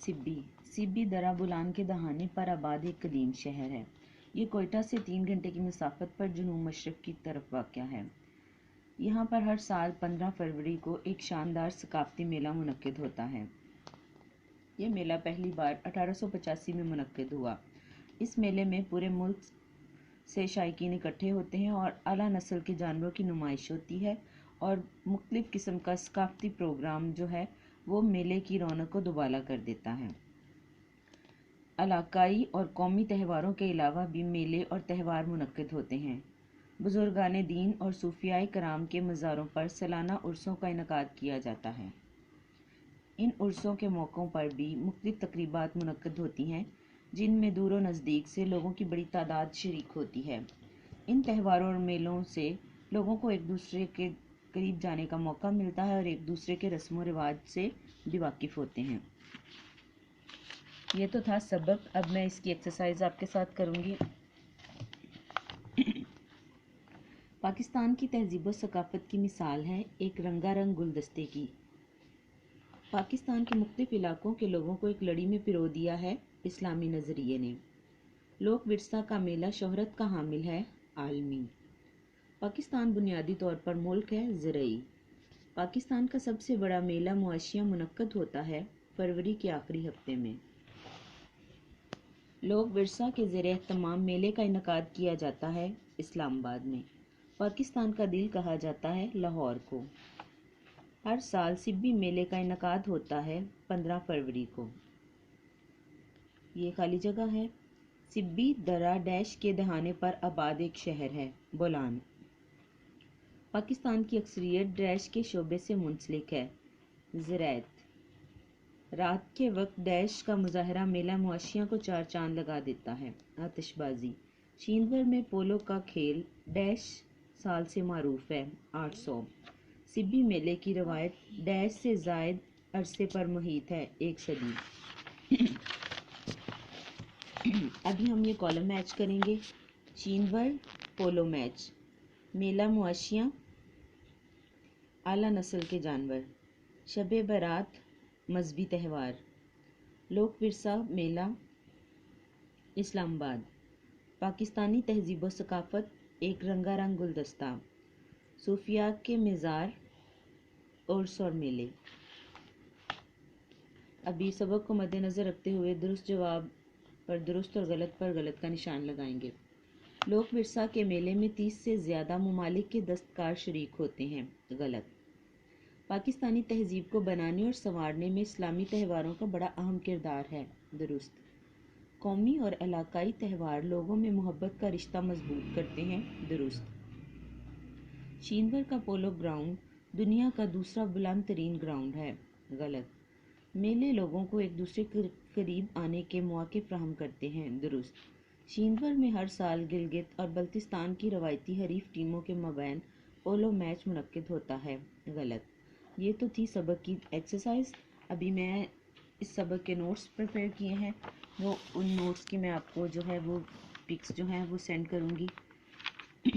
सिब्बी दरा बुलान के दहाने पर आबाद एक कदीम शहर है। ये कोयटा से 3 घंटे की मसाफत पर जनूब मशरक की तरफ वाक़या है। यहाँ पर हर साल 15 फरवरी को एक शानदार सकाफ़ती मेला मुनक्किद होता है। ये मेला पहली बार 1885 में मुनक्किद हुआ। इस मेले में पूरे मुल्क से शायकीन इकट्ठे होते हैं और आला नस्ल के जानवरों की नुमाइश होती है और मुख्तलिफ़ किस्म का सकाफ़ती प्रोग्राम जो है वो मेले की रौनक को दुबाला कर देता है। इलाकाई और कौमी त्योहारों के अलावा भी मेले और त्यौहार मुनक्किद होते हैं। बुजुर्गान दीन और सूफियाए कराम के मज़ारों पर सालाना उर्सों का इनकाद किया जाता है। इन उर्सों के मौक़ों पर भी मुख्तलिफ़ तकरीबात मुनक्किद होती हैं, जिनमें दूर व नज़दीक से लोगों की बड़ी तादाद शरीक होती है। इन त्योहारों और मेलों से लोगों को एक दूसरे के करीब जाने का मौका मिलता है और एक दूसरे के रस्म व रिवाज से भी वाकिफ़ होते हैं। ये तो था सबक। अब मैं इसकी एक्सरसाइज आपके साथ करूँगी। पाकिस्तान की तहज़ीब व सकाफ़त की मिसाल है एक रंगारंग गुलदस्ते की। पाकिस्तान के मुख्तलिफ़ इलाकों के लोगों को एक लड़ी में पिरो दिया है इस्लामी नज़रिए ने। लोक विरसा का मेला शोहरत का हामिल है आलमी। पाकिस्तान बुनियादी तौर पर मुल्क है ज़रई। पाकिस्तान का सबसे बड़ा मेला मुआशिया मुनक्किद होता है फरवरी के आखिरी हफ्ते में। लोक विरसा के ज़ेरे एहतमाम मेले का इनकाद किया जाता है इस्लामाबाद में। पाकिस्तान का दिल कहा जाता है लाहौर को। हर साल सिब्बी मेले का इनकाद होता है 15 फरवरी को। ये खाली जगह है। सिब्बी दरा डैश के दहाने पर आबाद एक शहर है बोलान। पाकिस्तान की अक्सरियत डैश के शोबे से मुंसलिक है ज़राअत। रात के वक्त डैश का मुजाहरा मेला मुआशिया को चार चांद लगा देता है। आतिशबाजी। चीन भर में पोलो का खेल डैश साल से मारूफ है 800। सिब्बी मेले की रवायत डैश से ज़ायद अरसे पर मुहित है 1 सदी। अभी हम ये कॉलम मैच करेंगे। चीन भर पोलो मैच, मेला मुआशिया, आला नस्ल के जानवर, शबे बारात मजहबी त्यौहार, लोक विरसा मेला इस्लामाबाद, पाकिस्तानी तहज़ीब व सकाफ़त एक रंगारंग गुलदस्ता, सूफिया के मज़ार, उर्स और मेले। अभी सबक को मद्देनज़र रखते हुए दुरुस्त जवाब पर दुरुस्त और गलत पर गलत का निशान लगाएंगे। लोक विरसा के मेले में 30 से ज़्यादा ममालिक के दस्तकार शरीक होते हैं। गलत। पाकिस्तानी तहज़ीब को बनाने और संवारने में इस्लामी त्योहारों का बड़ा अहम किरदार है। दुरुस्त। कौमी और इलाकाई त्यौहार लोगों में मोहब्बत का रिश्ता मजबूत करते हैं। दुरुस्त। चीन भर का पोलो ग्राउंड दुनिया का दूसरा बुलंद तरीन ग्राउंड है। गलत। मेले लोगों को एक दूसरे के करीब आने के मौके फराहम करते हैं। दुरुस्त। चीन भर में हर साल गिलगित और बल्तिस्तान की रवायती हरीफ टीमों के मबैन पोलो मैच मुनक्किद होता है। गलत। ये तो थी सबक की एक्सरसाइज। अभी मैं इस सबक के नोट्स प्रिपेयर किए हैं, वो उन नोट्स की मैं आपको जो है वो पिक्स जो हैं वो सेंड करूँगी।